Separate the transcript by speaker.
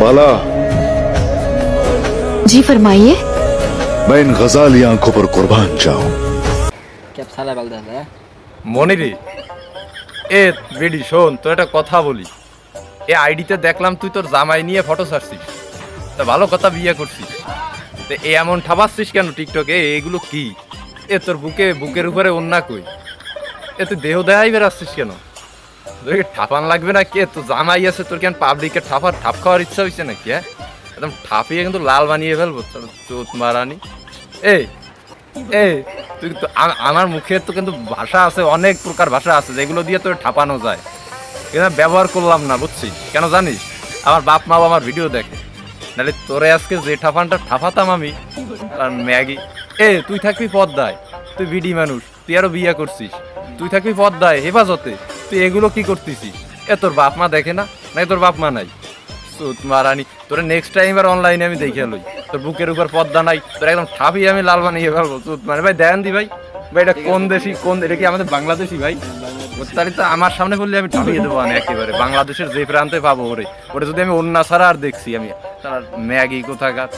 Speaker 1: बाला,
Speaker 2: जी फरमाइए।
Speaker 1: मैं इन गजाली आंखों पर कुर्बान जाऊं।
Speaker 3: ক্যাপ সালা বাল দাদা
Speaker 4: মনিরি, এ বেডি শোন, তোর একটা কথা বলি। এ আইডিতে দেখলাম তুই তোর জামাই নিয়ে ফটো ছাড়ছিস, তা ভালো কথা, বিয়ে করছিস। তো এ এমন ঠাপাচ্ছিস কেন টিকটকে? এগুলো কি? এ তোর বুকের উপরে ওন্না কই? এ তুই দেহ দেখাই বেড়াচ্ছিস কেন? তোকে ঠাপান লাগবে না? কে তোর জামাই আছে, তোর কেন পাবলিকের ঠাপ খাওয়ার ইচ্ছা হয়েছে নাকি? হ্যাঁ, একদম ঠাপিয়ে কিন্তু লাল বানিয়ে ফেলবো চোত মারানি। এই এই তুই তো আমার মুখে তো কিন্তু ভাষা আছে, অনেক প্রকার ভাষা আছে যেগুলো দিয়ে তোর ঠাপানো যায়, কিন্তু ব্যবহার করলাম না, বুঝছিস কেন জানিস? আমার বাপ মাও আমার ভিডিও দেখে, নাহলে তোরে আজকে যে ঠাপাতাম আমি আর ম্যাগি। তুই থাকবি পদ্মায়, তুই বিডি মানুষ, তুই আরো বিয়ে করছিস, তুই থাকবি পদ্মায় হেফাজতে, তুই এগুলো কি করতেছিস? তোর বাপ মা দেখে না? নাই তোর বাপ মা নাই? সুত মারানি, তোর নেক্সট টাইম আর অনলাইনে আমি দেখে লই, তোর বুকের উপর পদ্মা নাই, তোর একদম ঠাপিয়ে আমি লাল বানিয়ে ফেলবো। সুত মানে ভাই দেন দি ভাই, ভাই এটা কোন দেশি, এটা কি আমাদের বাংলাদেশি ভাই? তাহলে তো আমার সামনে বললে আমি ঠাপিয়ে দেবো আমি একেবারে, বাংলাদেশের যে প্রান্তে পাবো ওরে যদি আমি অন্য ছাড়া আর দেখছি আমি তার ম্যাগি কোথাকার।